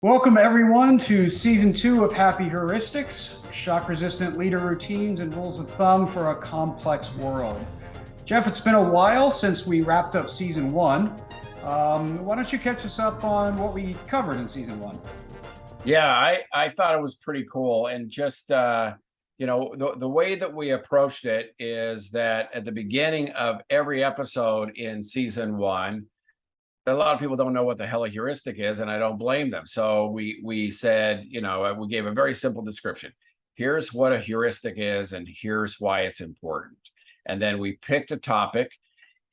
Welcome everyone to season 2 of Happy Heuristics, shock-resistant leader routines and rules of thumb for a complex world. Jeff, it's been a while since we wrapped up season 1. Why don't you catch us up on what we covered in season 1? Yeah, I thought it was pretty cool. And just the way that we approached it is that at the beginning of every episode in season 1, a lot of people don't know what the hell a heuristic is, and I don't blame them. So we said, we gave a very simple description. Here's what a heuristic is, and here's why it's important. And then we picked a topic,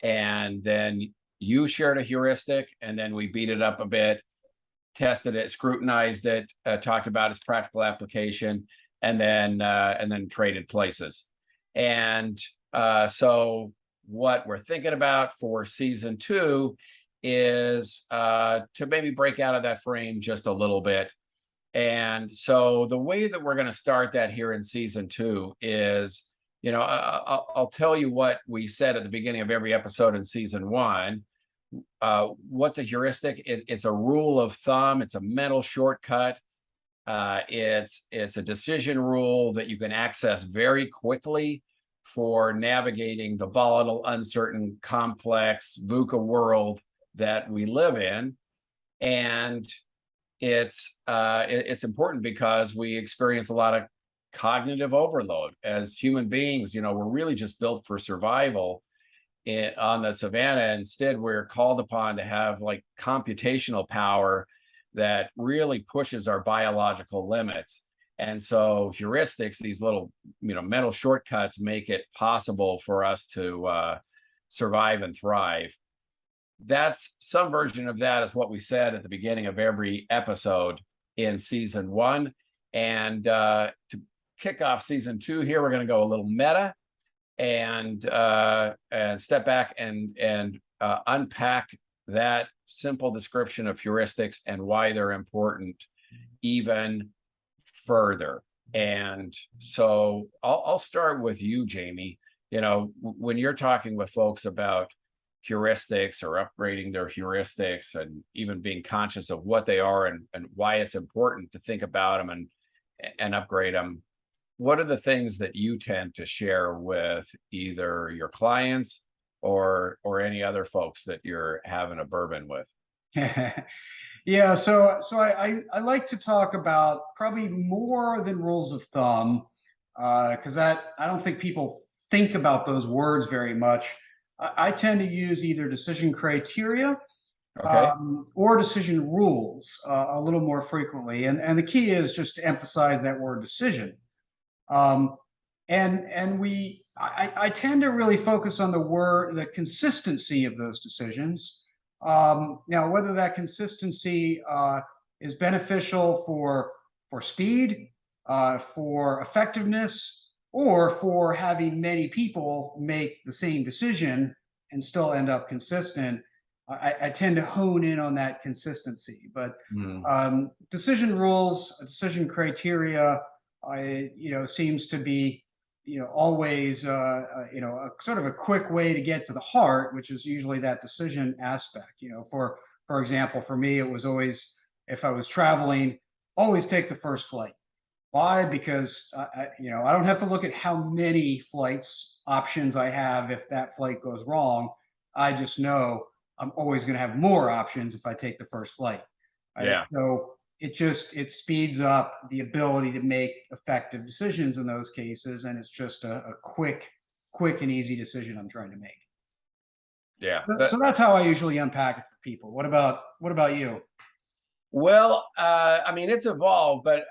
and then you shared a heuristic, and then we beat it up a bit, tested it, scrutinized it, talked about its practical application, and then traded places. And so what we're thinking about for season 2 is to maybe break out of that frame just a little bit. And so the way that we're going to start that here in season 2 is, I'll tell you what we said at the beginning of every episode in season 1. What's a heuristic? It's a rule of thumb. It's a mental shortcut. It's a decision rule that you can access very quickly for navigating the volatile, uncertain, complex VUCA world that we live in. And it's important because we experience a lot of cognitive overload as human beings. We're really just built for survival on the savannah. Instead, we're called upon to have like computational power that really pushes our biological limits. And so heuristics, these little mental shortcuts, make it possible for us to survive and thrive. That's some version of that is what we said at the beginning of every episode in season 1. And to kick off season 2 here, we're going to go a little meta and step back and unpack that simple description of heuristics and why they're important even further. And so I'll start with you, Jamie. When you're talking with folks about heuristics or upgrading their heuristics and even being conscious of what they are and why it's important to think about them and upgrade them, what are the things that you tend to share with either your clients or any other folks that you're having a bourbon with? Yeah, so I like to talk about probably more than rules of thumb, because I don't think people think about those words very much. I tend to use either decision criteria Okay. or decision rules a little more frequently. And the key is just to emphasize that word decision. Um, I tend to really focus on the consistency of those decisions. Now, whether that consistency is beneficial for speed, for effectiveness, or for having many people make the same decision and still end up consistent, I tend to hone in on that consistency. But decision rules, decision criteria, seems to be, always, a sort of a quick way to get to the heart, which is usually that decision aspect. For example, for me, it was always, if I was traveling, always take the first flight. Why? Because I don't have to look at how many flights options I have if that flight goes wrong. I just know I'm always going to have more options if I take the first flight. Right? Yeah. So it speeds up the ability to make effective decisions in those cases, and it's just a quick and easy decision I'm trying to make. Yeah. So that's how I usually unpack it for people. What about you? Well, I mean, it's evolved, but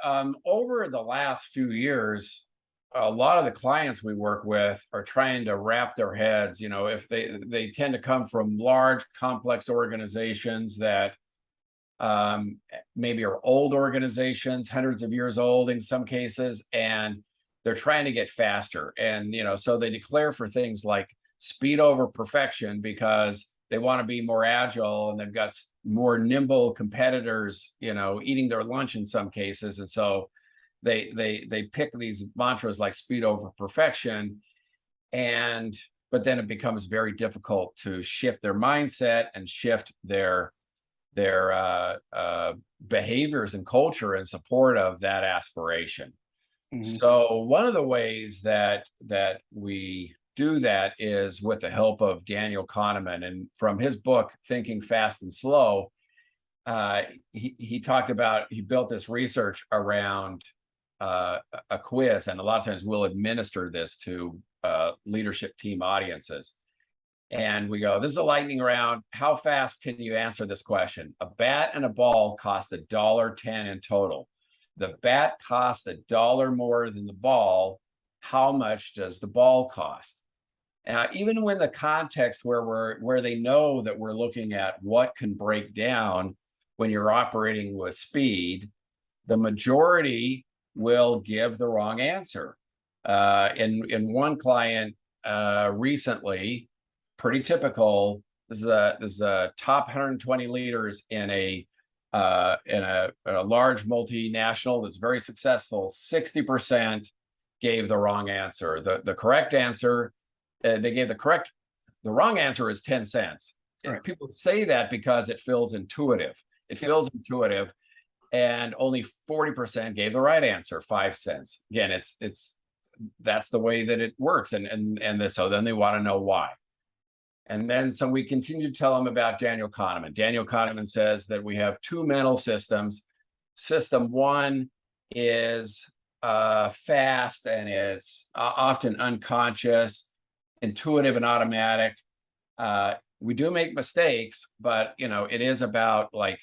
over the last few years, a lot of the clients we work with are trying to wrap their heads, if they tend to come from large, complex organizations that maybe are old organizations, hundreds of years old in some cases, and they're trying to get faster. And, so they declare for things like speed over perfection because they want to be more agile, and they've got more nimble competitors, eating their lunch in some cases. And so they pick these mantras like speed over perfection, but then it becomes very difficult to shift their mindset and shift their behaviors and culture in support of that aspiration. Mhm. So one of the ways that we do that is with the help of Daniel Kahneman, and from his book Thinking Fast and Slow, he talked about, he built this research around a quiz, and a lot of times we'll administer this to leadership team audiences. And we go, this is a lightning round. How fast can you answer this question? A bat and a ball cost $1.10 in total. The bat costs $1 more than the ball. How much does the ball cost? Now, even when the context where they know that we're looking at what can break down when you're operating with speed, the majority will give the wrong answer. In one client recently, pretty typical. This is a top 120 leaders in a large multinational that's very successful. 60% gave the wrong answer. The correct answer, they gave the wrong answer is 10 cents. Right. People say that because it feels intuitive. It feels intuitive, and only 40% gave the right answer, 5 cents. Again, that's the way that it works, so then they want to know why. And then so we continue to tell them about Daniel Kahneman. Daniel Kahneman says that we have two mental systems. System one is fast, and it's often unconscious, intuitive, and automatic. We do make mistakes, but it is about, like,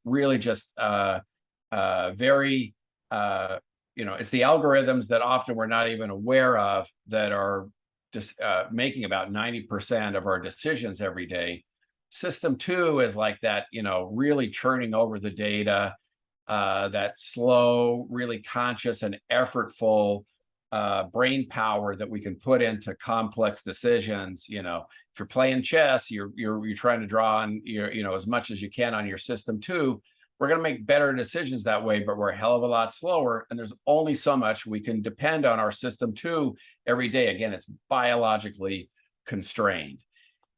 really just very it's the algorithms that often we're not even aware of that are just making about 90% of our decisions every day. System two is like that, really churning over the data, that slow, really conscious and effortful brain power that we can put into complex decisions. If you're playing chess, you're trying to draw on as much as you can on your system two. We're going to make better decisions that way, but we're a hell of a lot slower. And there's only so much we can depend on our system two every day. Again, it's biologically constrained.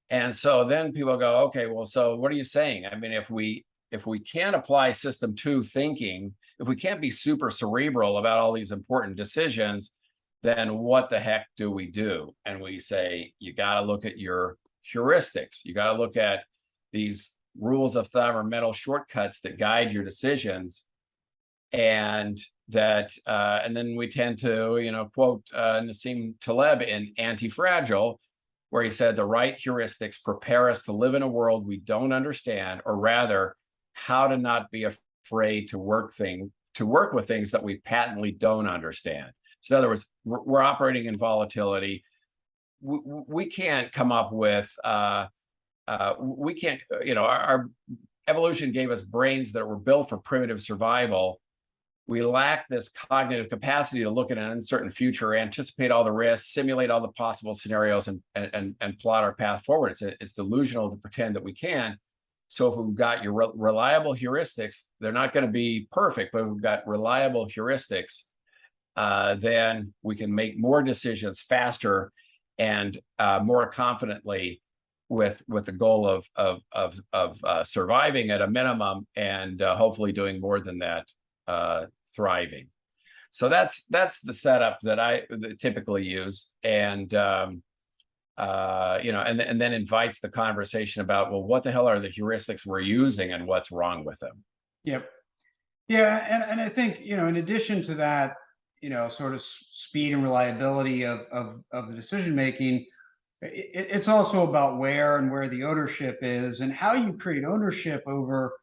And so then people go, okay, well, so what are you saying? I mean, if we can't apply system two thinking, if we can't be super cerebral about all these important decisions, then what the heck do we do? And we say, you got to look at your heuristics. You got to look at these rules of thumb or mental shortcuts that guide your decisions. And then we tend to, quote Nassim Taleb in Anti-Fragile, where he said, the right heuristics prepare us to live in a world we don't understand, or rather, how to not be afraid to work with things that we patently don't understand. So in other words, we're operating in volatility. We can't come up with, we can't, our evolution gave us brains that were built for primitive survival. We lack this cognitive capacity to look at an uncertain future, anticipate all the risks, simulate all the possible scenarios, and plot our path forward. It's delusional to pretend that we can. So if we've got your reliable heuristics, they're not going to be perfect, but if we've got reliable heuristics, then we can make more decisions faster and more confidently, with the goal of surviving at a minimum, and hopefully doing more than that, thriving. So that's the setup that I typically use, and and then invites the conversation about, well, what the hell are the heuristics we're using, and what's wrong with them? Yep. Yeah, and I think, in addition to that, sort of speed and reliability of the decision making, it's also about where the ownership is, and how you create ownership over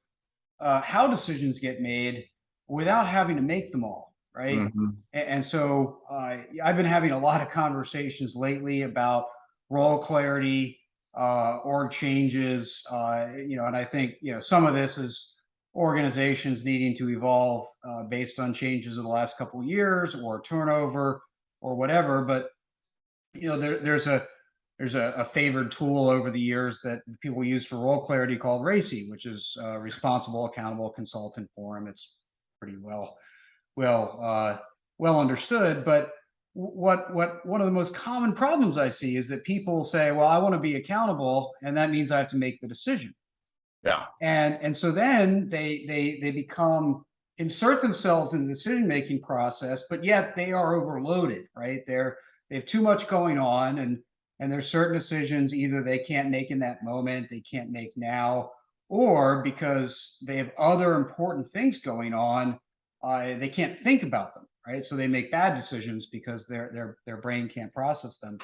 how decisions get made without having to make them all, right? Mm-hmm. And so I've been having a lot of conversations lately about role clarity, org changes, and I think, some of this is organizations needing to evolve based on changes in the last couple of years, or turnover, or whatever. But there's a favored tool over the years that people use for role clarity called RACI, which is Responsible Accountable Consultant Forum. It's pretty well understood. But what one of the most common problems I see is that people say, well, I want to be accountable, and that means I have to make the decision. Yeah. And so then they become insert themselves in the decision-making process, but yet they are overloaded, right? They have too much going on, and there's certain decisions either they can't make in that moment, they can't make now, or because they have other important things going on, they can't think about them, right? So they make bad decisions because their brain can't process them.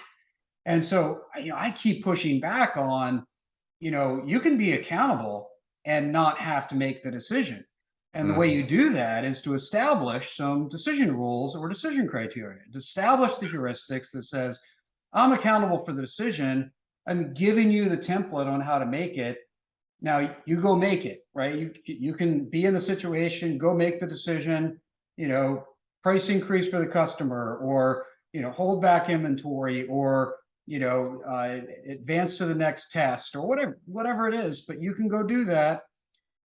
And so, I keep pushing back on, you can be accountable and not have to make the decision. And the way Mhm. you do that is to establish some decision rules or decision criteria, to establish the heuristics that says, I'm accountable for the decision. I'm giving you the template on how to make it. Now you go make it, right? You can be in the situation, go make the decision, you know, price increase for the customer, or hold back inventory, or advance to the next test, or whatever it is. But you can go do that,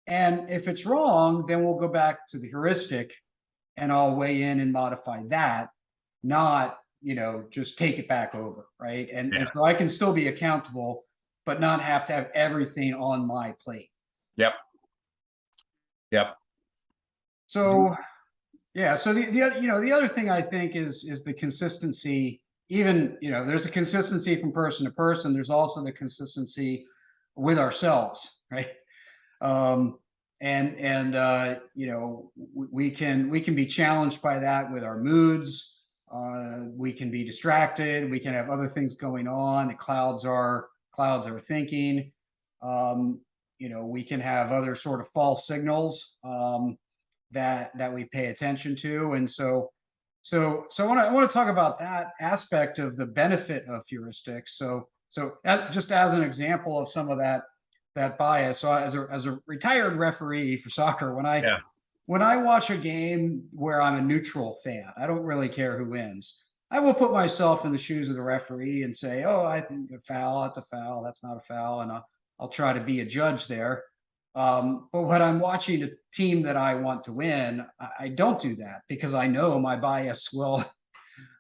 and if it's wrong, then we'll go back to the heuristic, and I'll weigh in and modify that, not just take it back over, right? And Yeah. so I can still be accountable, but not have to have everything on my plate. Yep. Yep. So yeah, so the other thing I think is the consistency. Even there's a consistency from person to person. There's also the consistency with ourselves, right? Um, and we can be challenged by that with our moods. We can be distracted. We can have other things going on. The clouds are thinking. We can have other sort of false signals that we pay attention to, and so I want to talk about that aspect of the benefit of heuristics. Just as an example of some of that bias. So as a retired referee for soccer, Yeah. when I watch a game where I'm a neutral fan, I don't really care who wins. I will put myself in the shoes of the referee and say, "Oh, I think a foul. That's a foul. That's not a foul," and I'll try to be a judge there. But when I'm watching a team that I want to win, I don't do that because I know my bias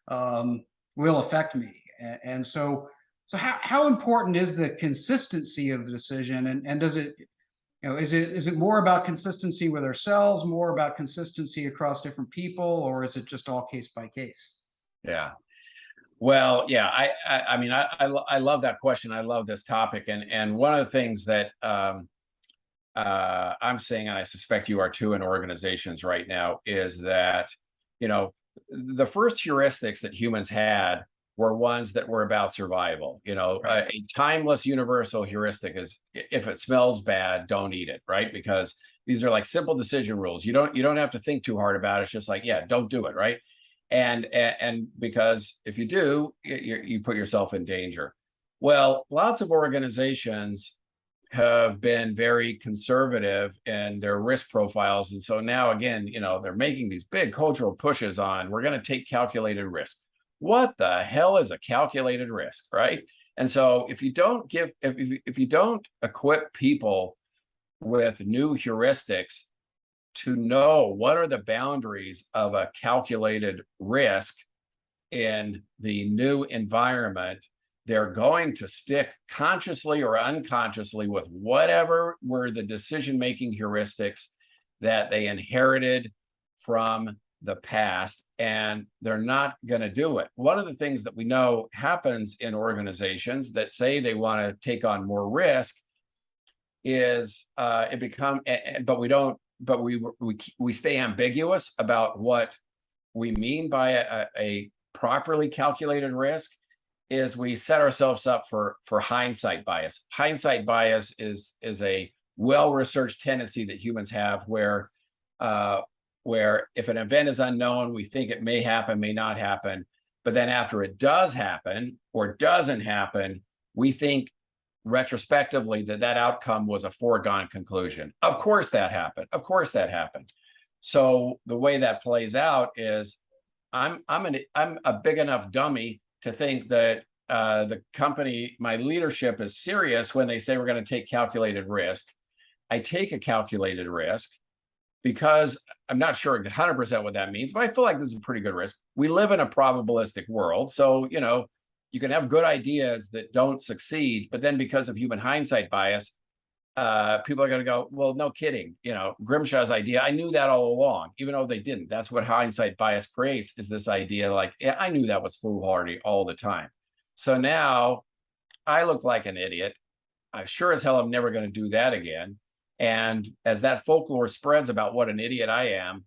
um, will affect me. And so how important is the consistency of the decision, and does it is it more about consistency with ourselves, more about consistency across different people, or is it just all case by case? Yeah. Well, yeah, I mean, I love that question. I love this topic, and one of the things that I'm seeing, and I suspect you are too in organizations right now, is that you know the first heuristics that humans had were ones that were about survival. Right. A timeless universal heuristic is if it smells bad, don't eat it, right? Because these are like simple decision rules. You don't have to think too hard about it. It's just like, yeah, don't do it, right? And because if you do, you put yourself in danger. Well, lots of organizations have been very conservative in their risk profiles. And so now again, they're making these big cultural pushes on we're going to take calculated risk. What the hell is a calculated risk, right? And so if you don't if you don't equip people with new heuristics to know what are the boundaries of a calculated risk in the new environment, they're going to stick consciously or unconsciously with whatever were the decision-making heuristics that they inherited from the past, and they're not going to do it. One of the things that we know happens in organizations that say they want to take on more risk is but we don't, but we stay ambiguous about what we mean by a properly calculated risk. Is we set ourselves up for hindsight bias. Hindsight bias is a well-researched tendency that humans have where if an event is unknown, we think it may happen, may not happen, but then after it does happen or doesn't happen, we think retrospectively that outcome was a foregone conclusion. Of course that happened. Of course that happened. So the way that plays out is I'm a big enough dummy to think that the company, my leadership, is serious when they say we're going to take calculated risk. I take a calculated risk because I'm not sure 100% what that means, but I feel like this is a pretty good risk. We live in a probabilistic world, so you can have good ideas that don't succeed, but then because of human hindsight bias, people are going to go, well, no kidding. Grimshaw's idea, I knew that all along, even though they didn't. That's what hindsight bias creates, is this idea like, yeah, I knew that was foolhardy all the time. So now I look like an idiot. I sure as hell I'm never going to do that again. And as that folklore spreads about what an idiot I am,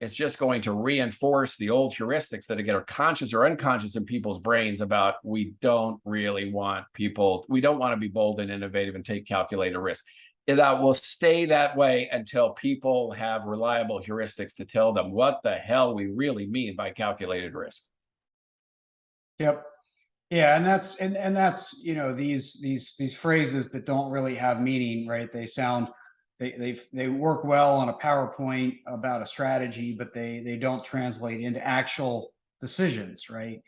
it's just going to reinforce the old heuristics that again are conscious or unconscious in people's brains about we don't really want people, we don't want to be bold and innovative and take calculated risk. That will stay that way until people have reliable heuristics to tell them what the hell we really mean by calculated risk. Yep. Yeah, and that's these phrases that don't really have meaning, right? They work well on a PowerPoint about a strategy, but they don't translate into actual decisions, right?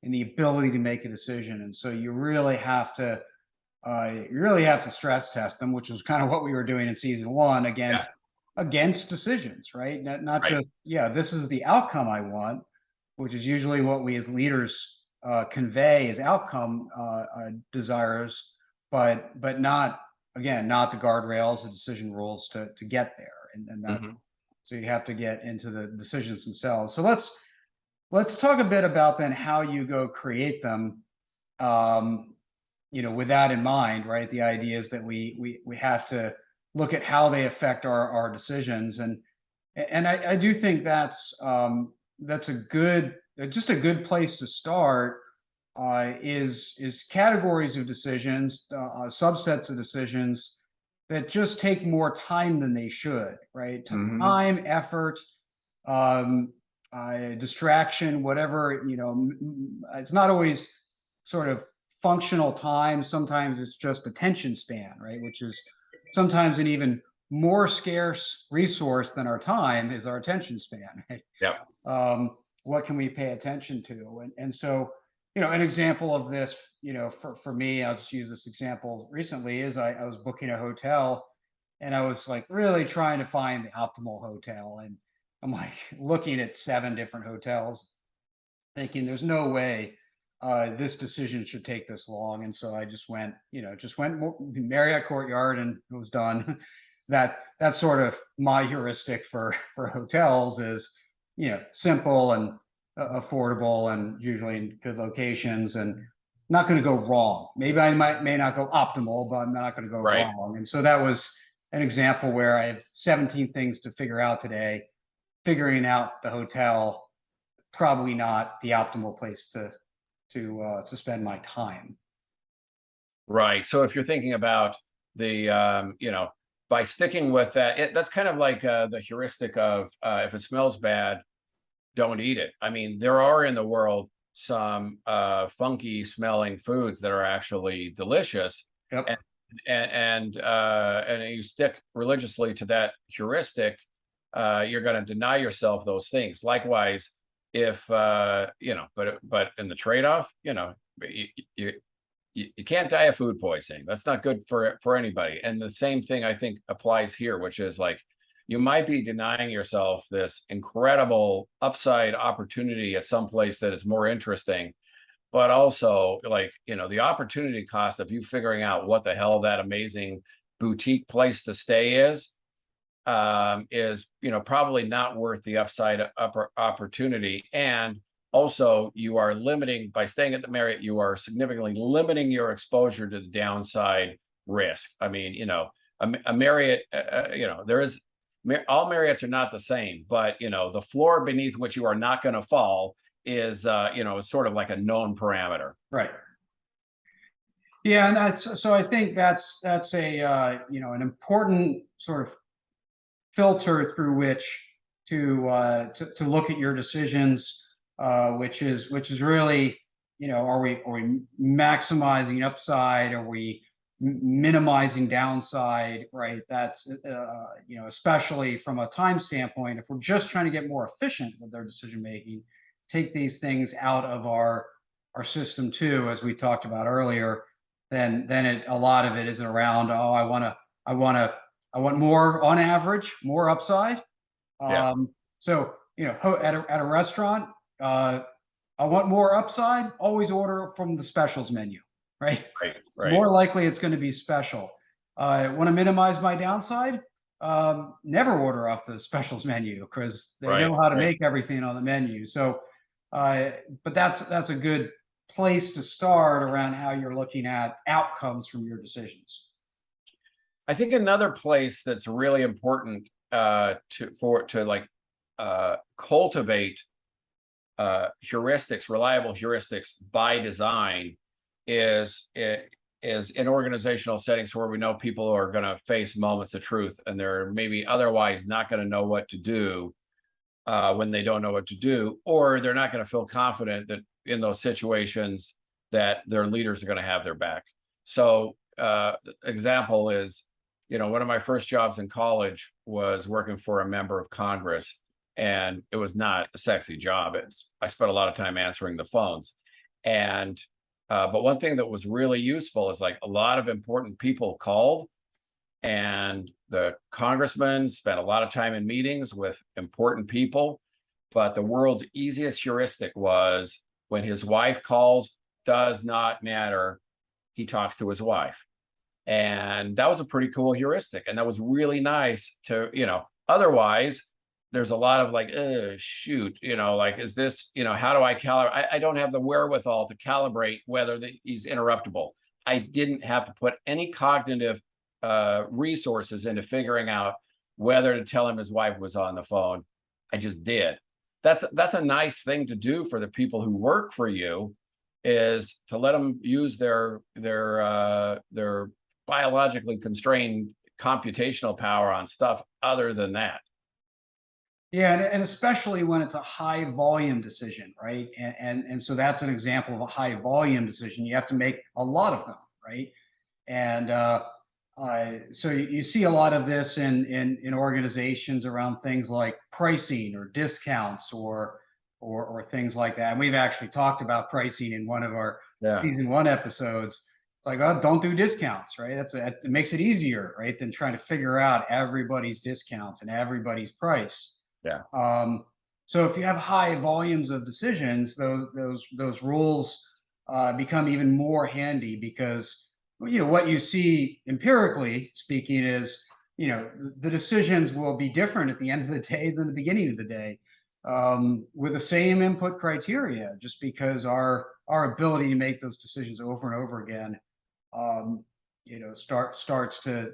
And the ability to make a decision. And so you really have to stress test them, which was kind of what we were doing in season one against decisions, right? Not Right. just, yeah, this is the outcome I want, which is usually what we as leaders convey as outcome desires, but not, again, not the guardrails, the decision rules to get there. And that, so you have to get into the decisions themselves. So let's talk a bit about then how you go create them. With that in mind, right? The idea is that we have to look at how they affect our decisions, and I do think that's a good, just a good place to start. Is categories of decisions, subsets of decisions that just take more time than they should, right? Time, effort, distraction, whatever, it's not always sort of functional time. Sometimes it's just attention span, right? Which is sometimes an even more scarce resource than our time is our attention span, right? Yeah. What can we pay attention to? And so, an example of this, for me, I'll just use this example recently, is I was booking a hotel and I was like really trying to find the optimal hotel. And I'm like looking at 7 different hotels, thinking there's no way this decision should take this long. And so I just went Marriott Courtyard, and it was done. That's sort of my heuristic for hotels is, simple and affordable and usually in good locations and not going to go wrong. Maybe I may not go optimal, but I'm not going to go wrong. And so that was an example where I have 17 things to figure out today. Figuring out the hotel, probably not the optimal place to spend my time. Right. So if you're thinking about the, by sticking with that, that's kind of like the heuristic of if it smells bad, don't eat it. I mean, there are in the world some funky smelling foods that are actually delicious. Yep. And you stick religiously to that heuristic, you're going to deny yourself those things. Likewise, if but in the trade-off, you can't die of food poisoning. That's not good for anybody. And the same thing I think applies here, which is like you might be denying yourself this incredible upside opportunity at some place that is more interesting, but also like, the opportunity cost of you figuring out what the hell that amazing boutique place to stay is probably not worth the upside opportunity. And also you are limiting, by staying at the Marriott, you are significantly limiting your exposure to the downside risk. I mean, a Marriott, there is, all Marriotts are not the same, but the floor beneath which you are not going to fall is sort of like a known parameter. Right. Yeah, and so I think that's a an important sort of filter through which to look at your decisions, which is really, are we maximizing upside? Are we minimizing downside? Right. That's especially from a time standpoint, if we're just trying to get more efficient with our decision making, take these things out of our system too, as we talked about earlier, then a lot of it is around, oh, I want more, on average, more upside. So at a restaurant, I want more upside. Always order from the specials menu, right? Right. More likely it's going to be special. Want to minimize my downside? Never order off the specials menu because they Right, know how to right. make everything on the menu. So, but that's a good place to start around how you're looking at outcomes from your decisions. I think another place that's really important to like cultivate heuristics, reliable heuristics by design, is is in organizational settings where we know people are going to face moments of truth and they're maybe otherwise not going to know what to do when they don't know what to do, or they're not going to feel confident that in those situations that their leaders are going to have their back. So, example is, one of my first jobs in college was working for a member of Congress, and it was not a sexy job. I spent a lot of time answering the phones, and but one thing that was really useful is like a lot of important people called, and the congressman spent a lot of time in meetings with important people. But the world's easiest heuristic was when his wife calls, does not matter. He talks to his wife. And that was a pretty cool heuristic. And that was really nice to, otherwise, there's a lot of like, shoot, like, is this, how do I calibrate? I don't have the wherewithal to calibrate whether he's interruptible. I didn't have to put any cognitive resources into figuring out whether to tell him his wife was on the phone. I just did. That's a nice thing to do for the people who work for you, is to let them use their biologically constrained computational power on stuff other than that. Yeah, and especially when it's a high volume decision, right? And so that's an example of a high volume decision. You have to make a lot of them, right? And so you see a lot of this in organizations around things like pricing or discounts or things like that. And we've actually talked about pricing in one of our Yeah, season one episodes. It's like, oh, don't do discounts, right? It makes it easier, right, than trying to figure out everybody's discount and everybody's price. yeah, So if you have high volumes of decisions, those rules become even more handy because what you see empirically speaking is the decisions will be different at the end of the day than the beginning of the day, with the same input criteria, just because our ability to make those decisions over and over again, starts to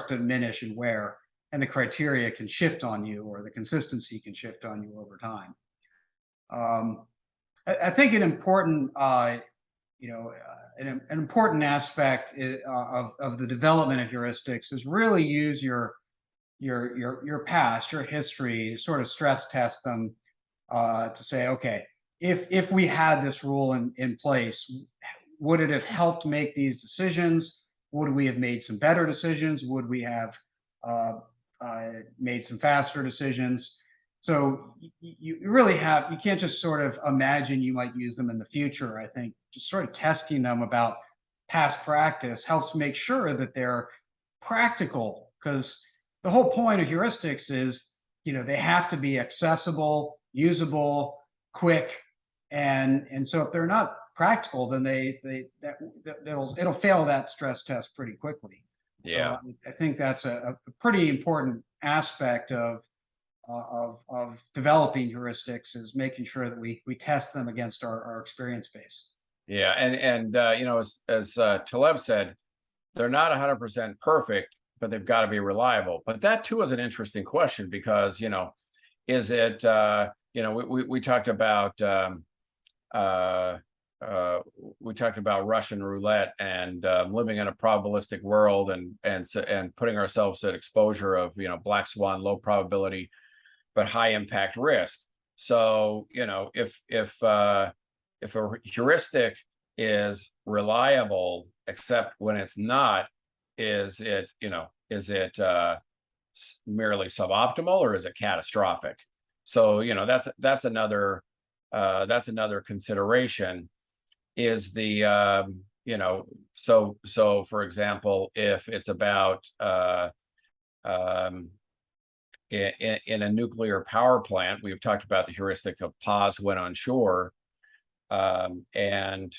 diminish and wear, and the criteria can shift on you, or the consistency can shift on you over time. I think an important an important aspect of the development of heuristics is really use your past, your history, to sort of stress test them, to say, okay, if we had this rule in place, would it have helped make these decisions? Would we have made some better decisions? Would we have uh, made some faster decisions? So you really you can't just sort of imagine you might use them in the future. I think just sort of testing them about past practice helps make sure that they're practical, because the whole point of heuristics is, they have to be accessible, usable, quick, and so if they're not practical, then it'll fail that stress test pretty quickly. yeah. So I think that's a pretty important aspect of developing heuristics, is making sure that we test them against our experience base. Yeah, and as Taleb said, they're not 100% perfect, but they've got to be reliable. But that too is an interesting question, because is it we talked about uh, we talked about Russian roulette and living in a probabilistic world, and putting ourselves at exposure of black swan, low probability but high impact risk. So if a heuristic is reliable, except when it's not, is it merely suboptimal, or is it catastrophic? So that's another consideration, is the so for example, if it's about in a nuclear power plant, we've talked about the heuristic of pause when on shore, and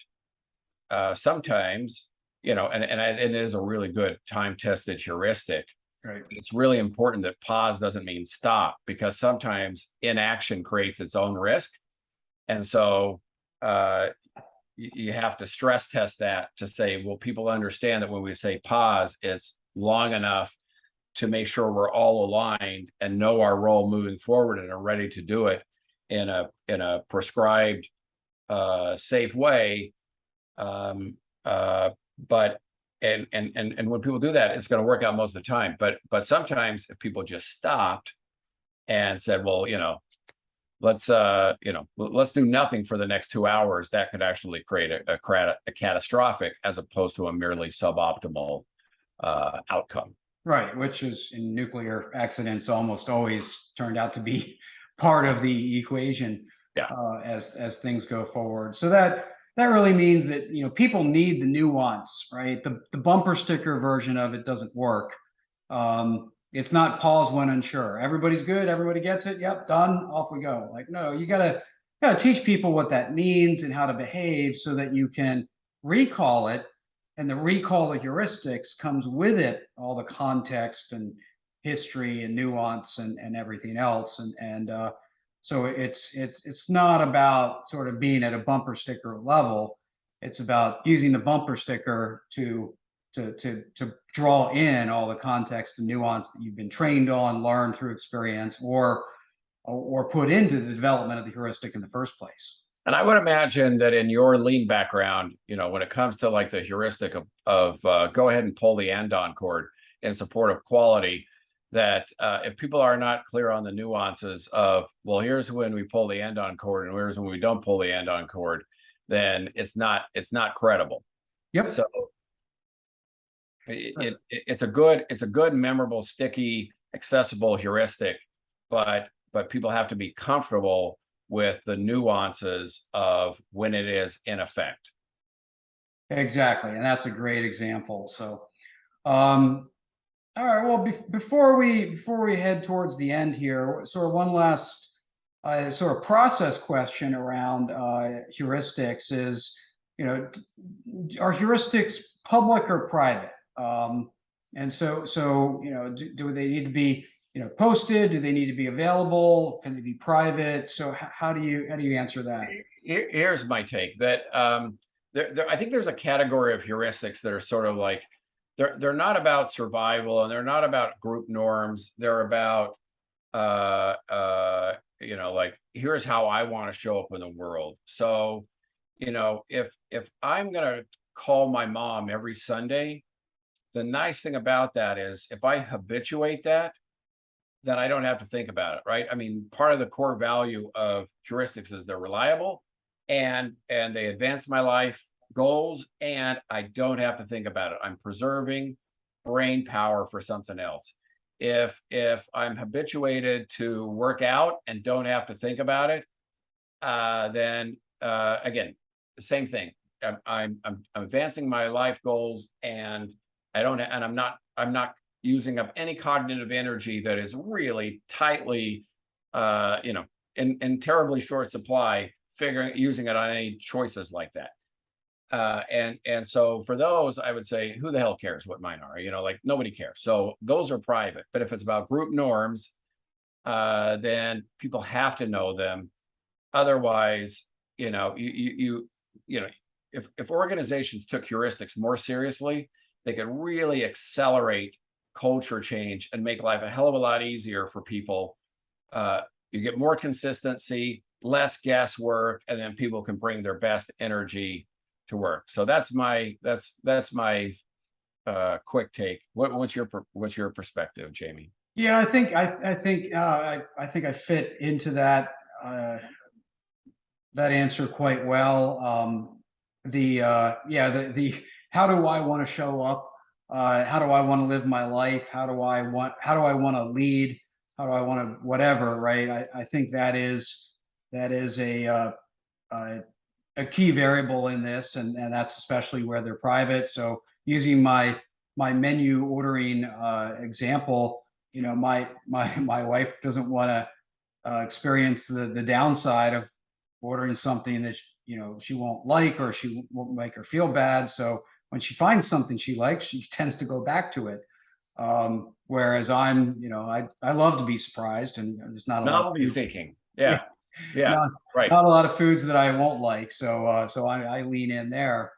sometimes and it is a really good time-tested heuristic. Right. It's really important that pause doesn't mean stop, because sometimes inaction creates its own risk. And so you have to stress test that to say, will people understand that when we say pause, it's long enough to make sure we're all aligned and know our role moving forward and are ready to do it in a prescribed, safe way. But when people do that, it's going to work out most of the time. But sometimes if people just stopped and said, well, let's do nothing for the next 2 hours, that could actually create a catastrophic as opposed to a merely suboptimal outcome. Right, which is in nuclear accidents almost always turned out to be part of the equation. Yeah. As things go forward. So that really means that people need the nuance, right? The bumper sticker version of it doesn't work. It's not pause when unsure. Everybody's good, everybody gets it. Yep, done, off we go. Like, no, you gotta teach people what that means and how to behave so that you can recall it. And the recall of heuristics comes with it all the context and history and nuance and everything else. So it's not about sort of being at a bumper sticker level. It's about using the bumper sticker to draw in all the context and nuance that you've been trained on, learned through experience, or put into the development of the heuristic in the first place. And I would imagine that in your lean background, when it comes to like the heuristic of go ahead and pull the andon cord in support of quality, that if people are not clear on the nuances of, well, here's when we pull the andon cord and here's when we don't pull the andon cord, then it's not credible. Yep. So it's a good, memorable, sticky, accessible heuristic, but people have to be comfortable with the nuances of when it is in effect. Exactly, and that's a great example. So, all right. Well, before we head towards the end here, sort of one last sort of process question around heuristics is, are heuristics public or private? And so do they need to be posted? Do they need to be available? Can they be private? So how do you answer that? Here's my take that I think there's a category of heuristics that are sort of like they're not about survival and they're not about group norms. They're about like, here's how I want to show up in the world. So if I'm gonna call my mom every Sunday, the nice thing about that is if I habituate that, then I don't have to think about it, right? I mean, part of the core value of heuristics is they're reliable and they advance my life goals, and I don't have to think about it. I'm preserving brain power for something else. If I'm habituated to work out and don't have to think about it, then again, the same thing. I'm advancing my life goals, and I'm not using up any cognitive energy that is really tightly, in terribly short supply, using it on any choices like that. And so for those, I would say, who the hell cares what mine are? Like, nobody cares. So those are private. But if it's about group norms, then people have to know them. Otherwise, if organizations took heuristics more seriously, they could really accelerate culture change and make life a hell of a lot easier for people. You get more consistency, less guesswork, and then people can bring their best energy to work. So that's my quick take. What's your perspective, Jamie? Yeah, I think I fit into that answer quite well. The how do I want to show up? How do I want to live my life? How do I want to lead? How do I want to whatever? Right? I think that is a key variable in this, and that's especially where they're private. So using my menu ordering example, my wife doesn't want to experience the downside of ordering something that she won't like, or she won't make her feel bad. So when she finds something she likes, she tends to go back to it. Whereas I'm, I love to be surprised, and there's not a lot of Novelty food. seeking. Yeah. Yeah. not, Right. not a lot of foods that I won't like. So I lean in there.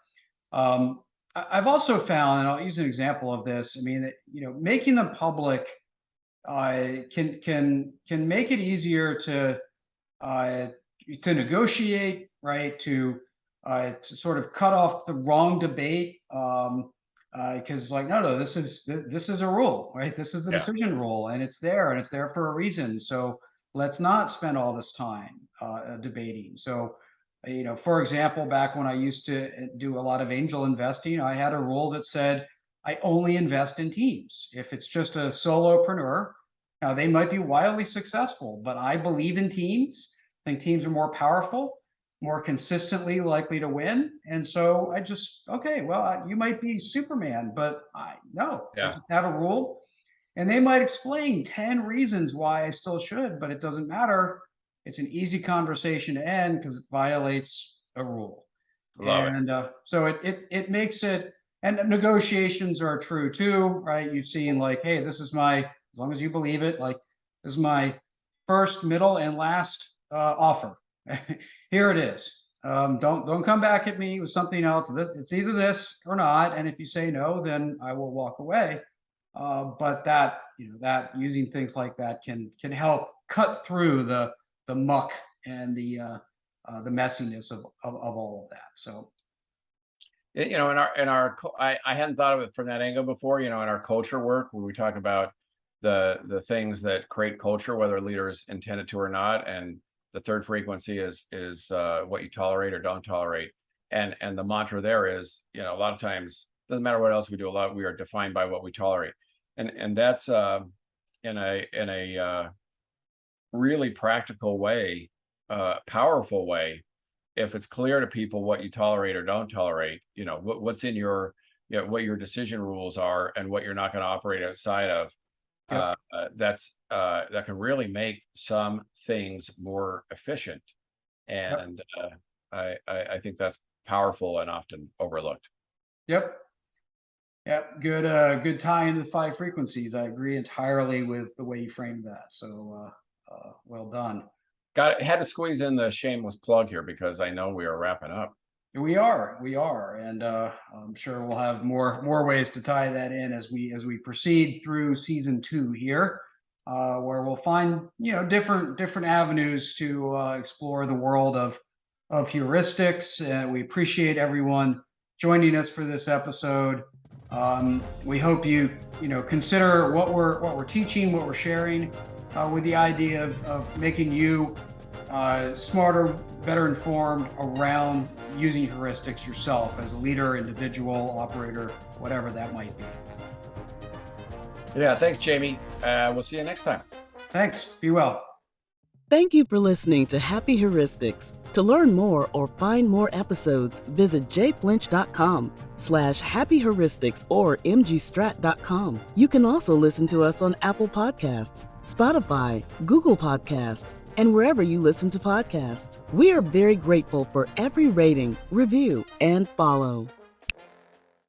I've also found, and I'll use an example of this. I mean, making them public can make it easier to negotiate, right? To sort of cut off the wrong debate. Because no, this is a rule, right? This is the decision rule, and it's there for a reason. So let's not spend all this time debating. So, for example, back when I used to do a lot of angel investing, I had a rule that said I only invest in teams. If it's just a solopreneur, now they might be wildly successful, but I believe in teams. I think teams are more powerful, more consistently likely to win. And so I just, okay, well, you might be Superman, but I just have a rule. And they might explain 10 reasons why I still should, but it doesn't matter. It's an easy conversation to end because it violates a rule. Love it. And so it makes it, and negotiations are true too, right? You've seen like, hey, this is as long as you believe it, like this is my first, middle, and last offer. Here it is. Don't come back at me with something else. It's either this or not. And if you say no, then I will walk away. But that using things like that can help cut through the muck and the messiness of all of that. So, I hadn't thought of it from that angle before. In our culture work, where we talk about the things that create culture, whether leaders intend it to or not, and the third frequency is what you tolerate or don't tolerate, and the mantra there is, a lot of times, doesn't matter what else we do, we are defined by what we tolerate, and that's in a really practical way, powerful way. If it's clear to people what you tolerate or don't tolerate, what's in your, what your decision rules are and what you're not going to operate outside of, that can really make some things more efficient. And I think that's powerful and often overlooked. Yep. Good tie into the 5 frequencies. I agree entirely with the way you framed that. So well done. Had to squeeze in the shameless plug here because I know we are wrapping up. We are, and I'm sure we'll have more ways to tie that in as we proceed through season 2 here, where we'll find different avenues to explore the world of heuristics. We appreciate everyone joining us for this episode. We hope you consider what we're teaching, what we're sharing, with the idea of making you smarter, better informed around using heuristics yourself as a leader, individual, operator, whatever that might be. Yeah, thanks, Jamie. We'll see you next time. Thanks. Be well. Thank you for listening to Happy Heuristics. To learn more or find more episodes, visit jflinch.com/Happy Heuristics or mgstrat.com. You can also listen to us on Apple Podcasts, Spotify, Google Podcasts, and wherever you listen to podcasts. We are very grateful for every rating, review, and follow.